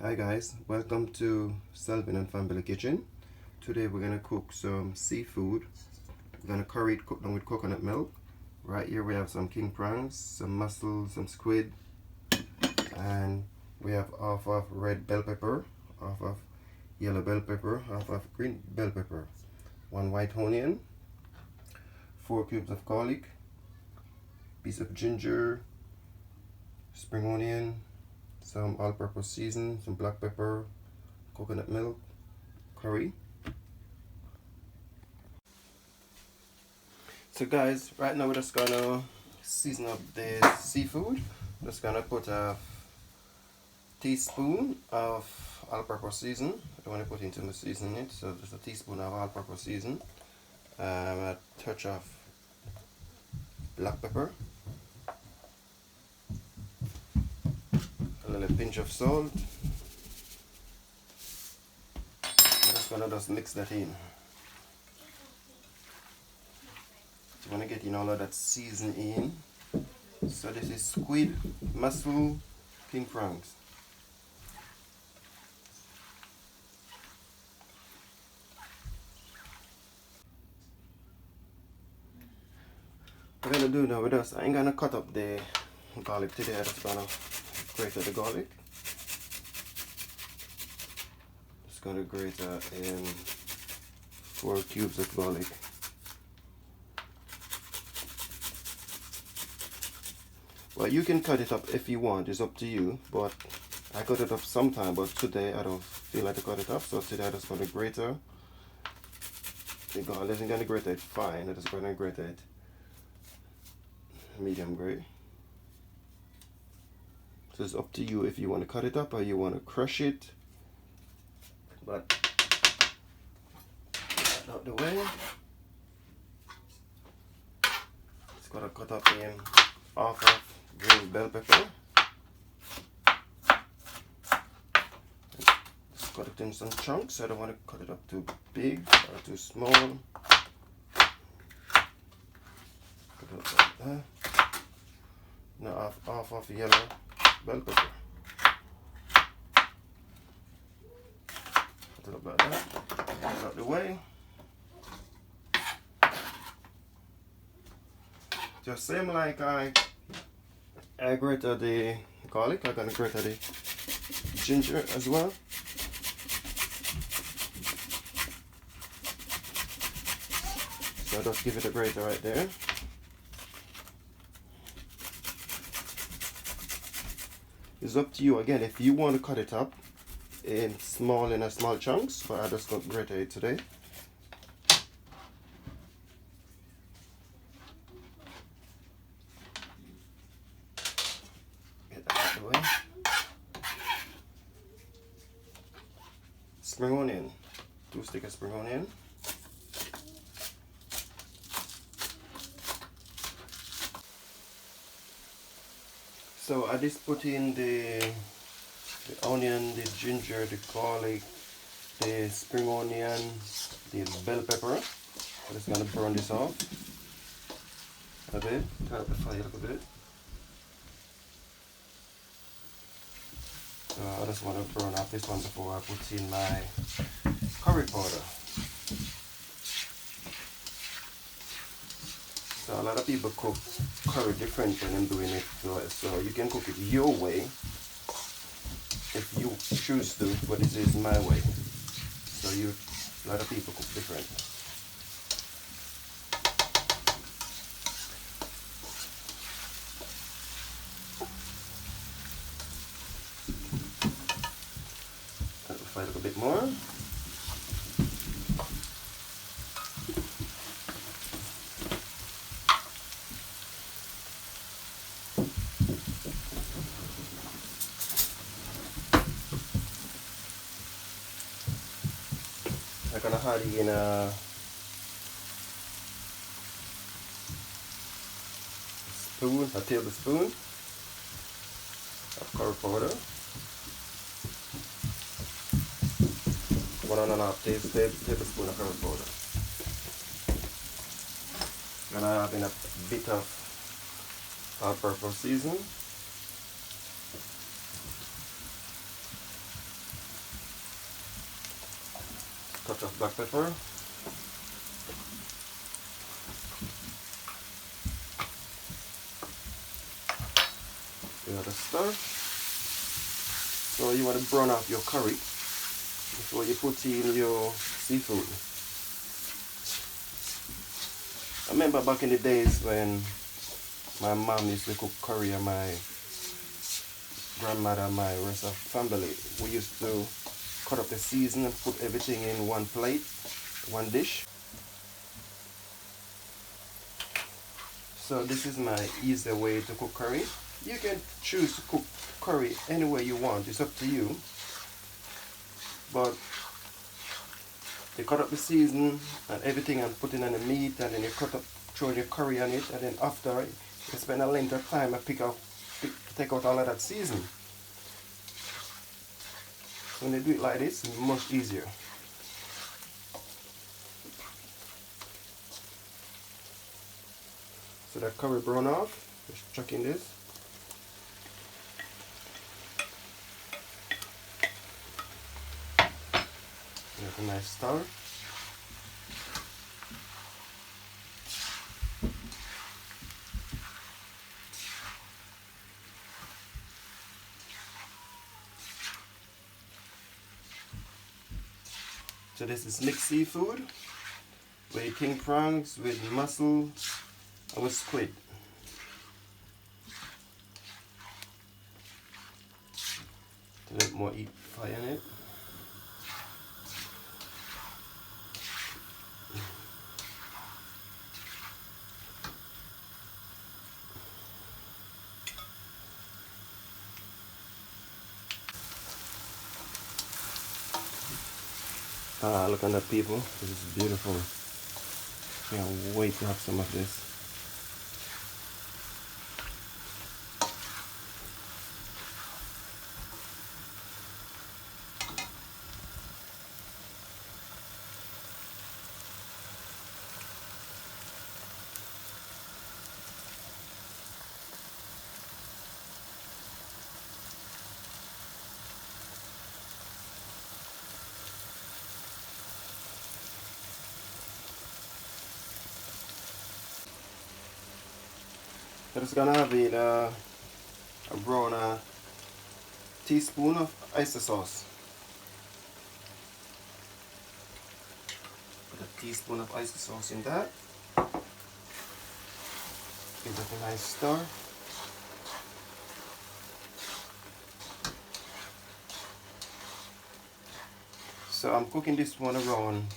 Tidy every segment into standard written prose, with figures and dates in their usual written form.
Hi guys, welcome to Selvin and Family Kitchen. Today we're gonna cook some seafood. We're gonna curry it, cook them with coconut milk. Right here we have some king prawns, some mussels, some squid, and we have half of red bell pepper, half of yellow bell pepper, half of green bell pepper, 1 white onion, 4 cubes of garlic, piece of ginger, spring onion, some all-purpose season, some black pepper, coconut milk, curry. So guys, right now we're just gonna season up the seafood. Just gonna put a teaspoon of all-purpose season. I don't want to put into the seasoning it, so just a teaspoon of all-purpose season. A touch of black pepper, a little pinch of salt. I'm just gonna mix that in. So I'm gonna get in all of that season in. So this is squid, mussel, king prawns. What I'm gonna do now with this, I ain't gonna cut up the garlic today. I'm just gonna grate the garlic. Just gonna grate in 4 cubes of garlic. Well, you can cut it up if you want, it's up to you, but I cut it up sometime, but today I don't feel like to cut it up, so today I'm just going to grate the garlic. I'm going to grate it fine, I'm just going to grate it medium grade. So it's up to you if you want to cut it up or you want to crush it, but get out the way. Just got to cut up in half of green bell pepper. Just cut it in some chunks. I don't want to cut it up too big or too small. Cut it up like that. Now half of yellow bell pepper. Cut it up like that. Get out the way. Just same like I grated the garlic, I'm gonna grate the ginger as well. So just give it a grater right there. It's up to you again if you want to cut it up in small chunks, but I just got grated it today. Way. Spring onion, 2 sticks of spring onion. So I just put in the onion, the ginger, the garlic, the spring onion, the bell pepper. I'm just gonna burn this off a bit, turn up the fire a little bit. So I just want to burn off this one before I put in my curry powder. So a lot of people cook curry different than doing it, so you can cook it your way if you choose to, but this is my way. So a lot of people cook different. A little bit more. I'm gonna add in a tablespoon of curry powder. 1.5 tablespoon of curry powder. Gonna have in a bit of all-purpose seasoning. touch of black pepper. You want to stir. So you want to brown off your curry before you put in your seafood. I remember back in the days when my mom used to cook curry and my grandmother and my rest of family, we used to cut up the season and put everything in one plate, one dish. So this is my easy way to cook curry. You can choose to cook curry any way you want, it's up to you. But you cut up the season and everything and put it on the meat, and then you throw your curry on it, and then after you spend a length of time and take out all of that season. When you do it like this, it's much easier. So that curry brown off, just chuck in this. Make a nice stir. So this is mixed seafood with king prawns, with mussel, and with squid. A little more fire in it. Ah, look at that, people. This is beautiful. Can't wait to have some of this. I'm just gonna have it a brown teaspoon of oyster sauce. Put a teaspoon of oyster sauce in that. Give it a nice stir. So I'm cooking this one around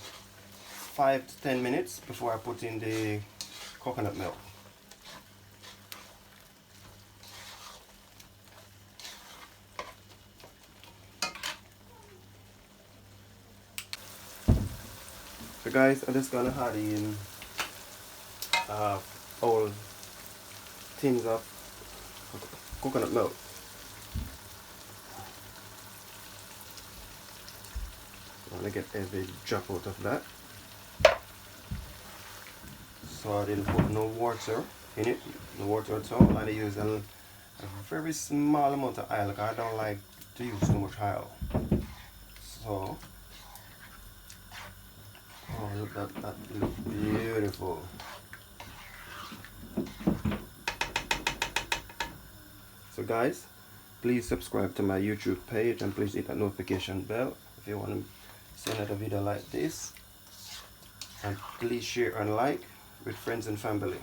5 to 10 minutes before I put in the coconut milk. So guys, I'm just gonna add in all tins of coconut milk. I'm gonna get every drop out of that. So I didn't put no water in it, no water at all. I use a very small amount of oil. I don't like to use too much oil. So, oh look, that looks beautiful. So guys, please subscribe to my YouTube page and please hit that notification bell if you want to see another video like this. And please share and like with friends and family.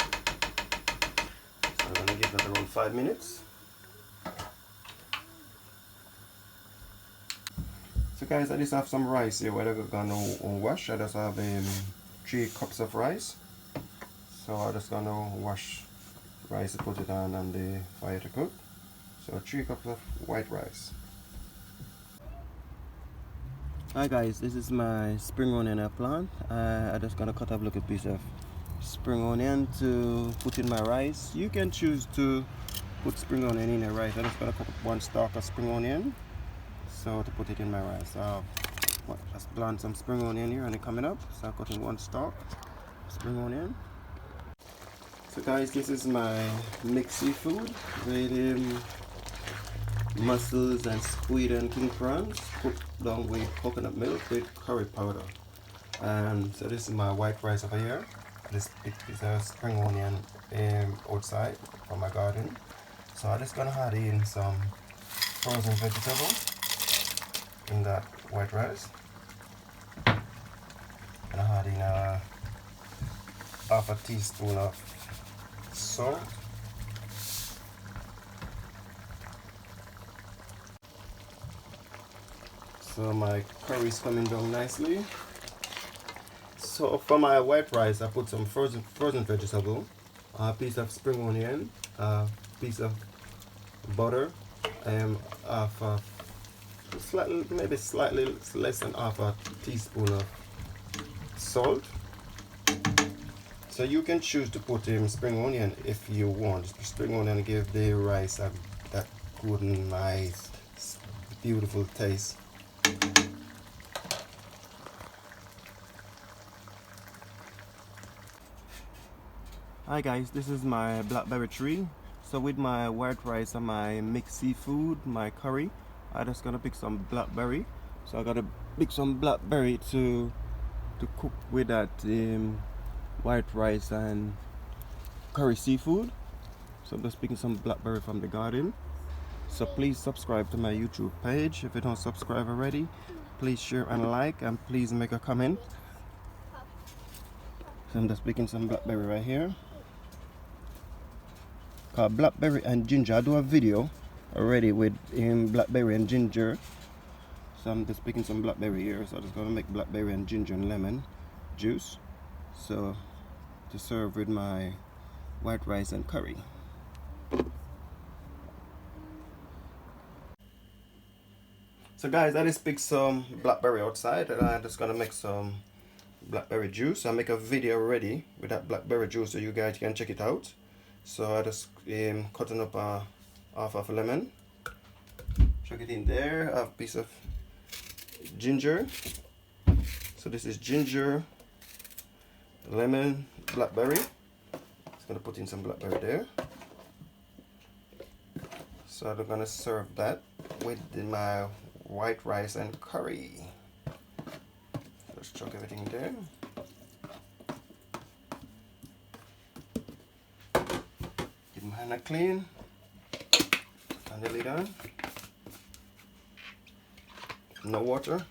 So I'm gonna give that around 5 minutes. So guys, I just have some rice here where I'm gonna wash. I just have 3 cups of rice. So I'm just gonna wash rice and put it on the fire to cook. So 3 cups of white rice. Hi guys, this is my spring onion I plant. I just gonna cut up a little piece of spring onion to put in my rice. You can choose to put spring onion in your rice. I'm just gonna cut up 1 stalk of spring onion, so to put it in my rice. So I'll just plant some spring onion here and it coming up. So I'm cutting 1 stalk spring onion. So guys, this is my mixed seafood with mussels and squid and king prawns cooked down with coconut milk with curry powder. And so this is my white rice over here. This is a spring onion outside from my garden. So I'm just gonna add in some frozen vegetable in that white rice. And I add in half a teaspoon of salt. So my curry is coming down nicely. So for my white rice, I put some frozen vegetable, a piece of spring onion, a piece of butter, half a maybe slightly less than half a teaspoon of salt. So you can choose to put spring onion if you want. Spring onion give the rice that good, nice, beautiful taste. Hi guys, this is my blackberry tree. So with my white rice and my mixed seafood, my curry, I'm just gonna pick some blackberry. So I gotta pick some blackberry to cook with that white rice and curry seafood. So I'm just picking some blackberry from the garden. So please subscribe to my YouTube page. If you don't subscribe already, please share and like, and please make a comment. So I'm just picking some blackberry right here. Blackberry and ginger, I do a video already with blackberry and ginger. So I'm just picking some blackberry here. So I'm just gonna make blackberry and ginger and lemon juice, so to serve with my white rice and curry. So guys, I just picked some blackberry outside, and I'm just gonna make some blackberry juice. I make a video already with that blackberry juice, so you guys can check it out. So I just cutting up half of a lemon, chuck it in there. I have a piece of ginger. So this is ginger, lemon, blackberry. Just gonna put in some blackberry there. So I'm gonna serve that with my white rice and curry. Just chuck everything there. Give my hand a clean. Turn the lid on. No water.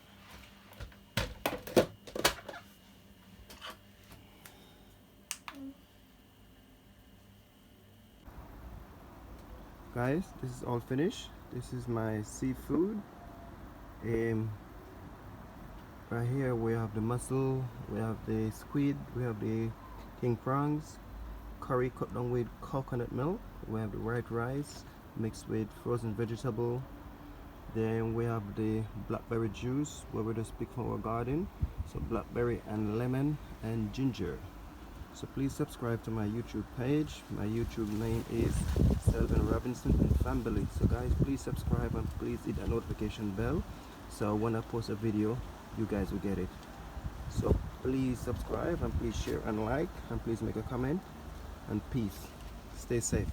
Guys, this is all finished. This is my seafood. Right here we have the mussel, we have the squid, we have the king prawns, curry cut down with coconut milk, we have the white rice mixed with frozen vegetable, then we have the blackberry juice where we just pick from our garden, so blackberry and lemon and ginger. So please subscribe to my YouTube page. My YouTube name is Selvin Robinson and Family. So guys, please subscribe and please hit that notification bell, so when I post a video you guys will get it. So please subscribe and please share and like, and please make a comment, and peace. Stay safe.